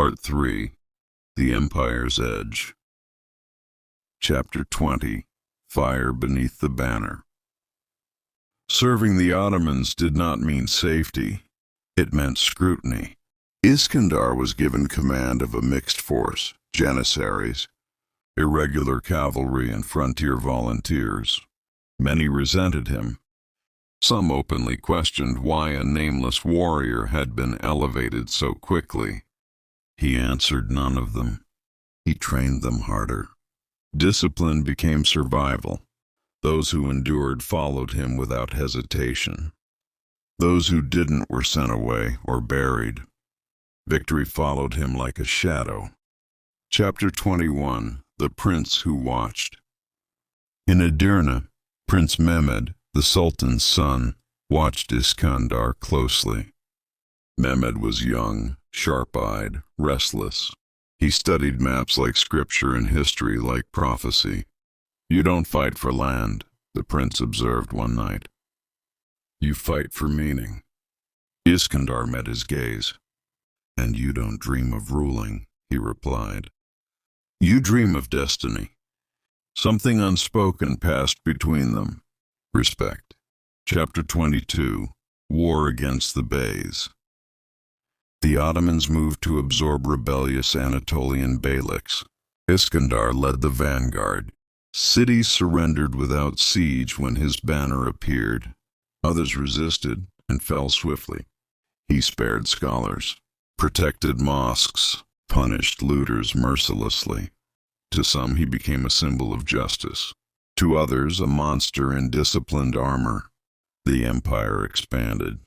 Part 3. The Empire's Edge. Chapter 20. Fire Beneath the Banner. Serving the Ottomans did not mean safety. It meant scrutiny. Iskandar was given command of a mixed force, janissaries, irregular cavalry, and frontier volunteers. Many resented him. Some openly questioned why a nameless warrior had been elevated so quickly. He answered none of them. He trained them harder. Discipline became survival. Those who endured followed him without hesitation. Those who didn't were sent away or buried. Victory followed him like a shadow. Chapter 21. The Prince Who Watched. In Edirne, Prince Muhmmad, the Sultan's son, watched Iskandar closely. Muhmmad was young, sharp-eyed, restless. He studied maps like scripture and history like prophecy. "You don't fight for land," the prince observed one night. "You fight for meaning." Iskandar met his gaze. "And you don't dream of ruling," he replied. "You dream of destiny." Something unspoken passed between them. Respect. Chapter 22. War Against the Beys. The Ottomans moved to absorb rebellious Anatolian beyliks. Iskandar led the vanguard. Cities surrendered without siege when his banner appeared. Others resisted and fell swiftly. He spared scholars, protected mosques, punished looters mercilessly. To some he became a symbol of justice. To others, a monster in disciplined armor. The empire expanded.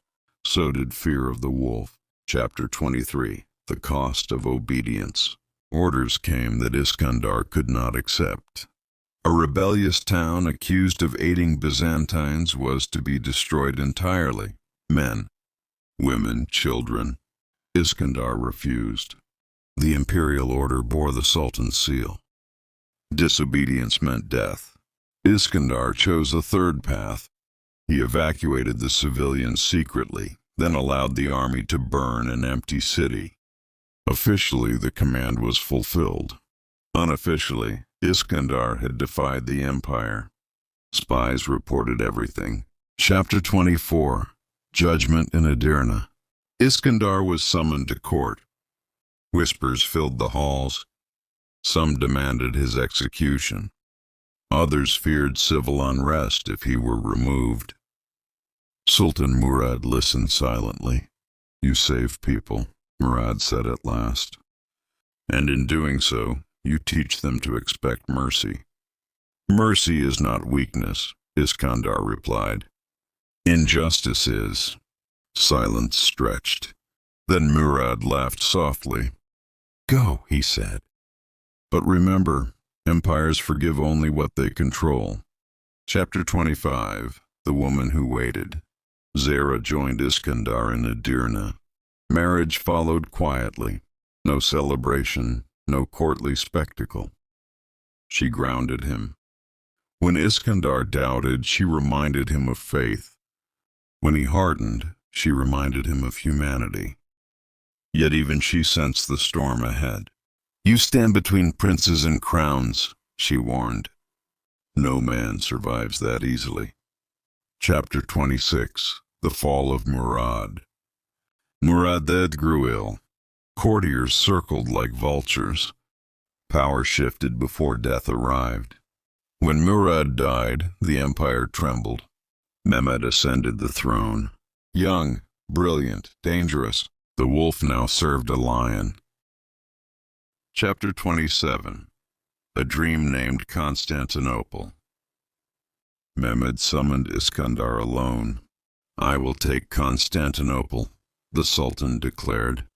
So did fear of the wolf. Chapter 23. The Cost of Obedience. Orders came that Iskandar could not accept. A rebellious town accused of aiding Byzantines was to be destroyed entirely. Men, women, children. Iskandar refused. The imperial order bore the Sultan's seal. Disobedience meant death. Iskandar chose a third path. He evacuated the civilians secretly, then allowed the army to burn an empty city. Officially, the command was fulfilled. Unofficially, Iskandar had defied the empire. Spies reported everything. Chapter 24. Judgment in Edirne. Iskandar was summoned to court. Whispers filled the halls. Some demanded his execution. Others feared civil unrest if he were removed. Sultan Murad listened silently. "You save people," Murad said at last. "And in doing so, you teach them to expect mercy." "Mercy is not weakness," Iskandar replied. "Injustice is." Silence stretched. Then Murad laughed softly. "Go," he said. "But remember, empires forgive only what they control." Chapter 25. The Woman Who Waited. Zara joined Iskandar in Edirne. Marriage followed quietly. No celebration, no courtly spectacle. She grounded him. When Iskandar doubted, she reminded him of faith. When he hardened, she reminded him of humanity. Yet even she sensed the storm ahead. "You stand between princes and crowns," she warned. No man survives that easily. Chapter 26. The Fall of Murad. Murad grew ill. Courtiers circled like vultures. Power shifted before death arrived. When Murad died, the empire trembled. Mehmed ascended the throne. Young, brilliant, dangerous, the wolf now served a lion. Chapter 27. A Dream Named Constantinople. Mehmed summoned Iskandar alone. "I will take Constantinople," the Sultan declared.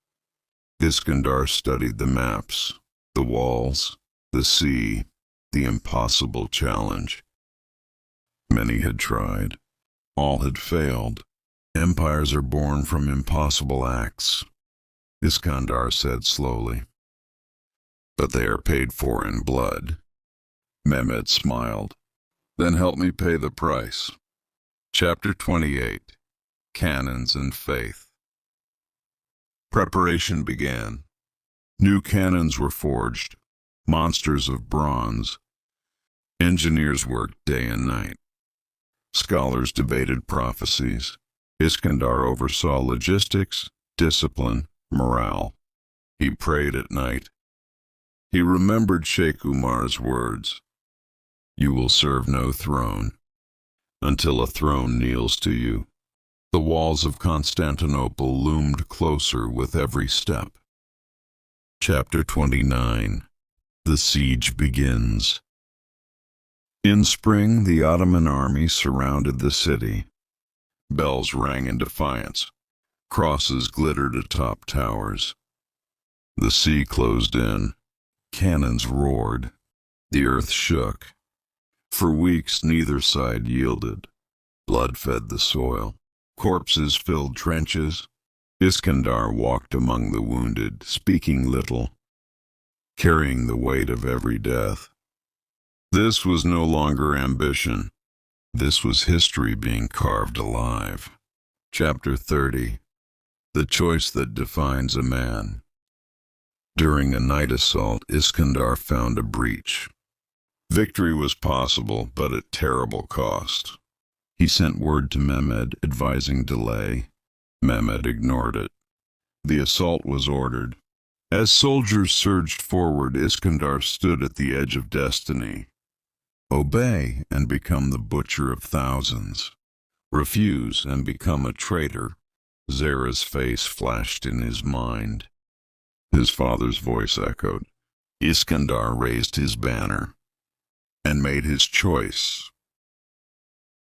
Iskandar studied the maps, the walls, the sea, the impossible challenge. Many had tried. All had failed. Empires are born from impossible acts, Iskandar said slowly. But they are paid for in blood. Mehmed smiled. "Then help me pay the price." Chapter 28. Cannons and Faith. Preparation began. New cannons were forged, monsters of bronze. Engineers worked day and night. Scholars debated prophecies. Iskandar oversaw logistics, discipline, morale. He prayed at night. He remembered Sheikh Umar's words, "You will serve no throne until a throne kneels to you." The walls of Constantinople loomed closer with every step. Chapter 29. The siege begins. In spring, the Ottoman army surrounded the city. Bells rang in defiance. Crosses glittered atop towers. The sea closed in. Cannons roared. The earth shook. For weeks, neither side yielded. Blood fed the soil. Corpses filled trenches. Iskandar walked among the wounded, speaking little, carrying the weight of every death. This was no longer ambition. This was history being carved alive. Chapter 30. The choice that defines a man. During a night assault, Iskandar found a breach. Victory was possible, but at terrible cost. He sent word to Muhmmad advising delay. Muhmmad ignored it. The assault was ordered. As soldiers surged forward, Iskandar stood at the edge of destiny. Obey and become the butcher of thousands. Refuse and become a traitor. Zara's face flashed in his mind. His father's voice echoed. Iskandar raised his banner and made his choice.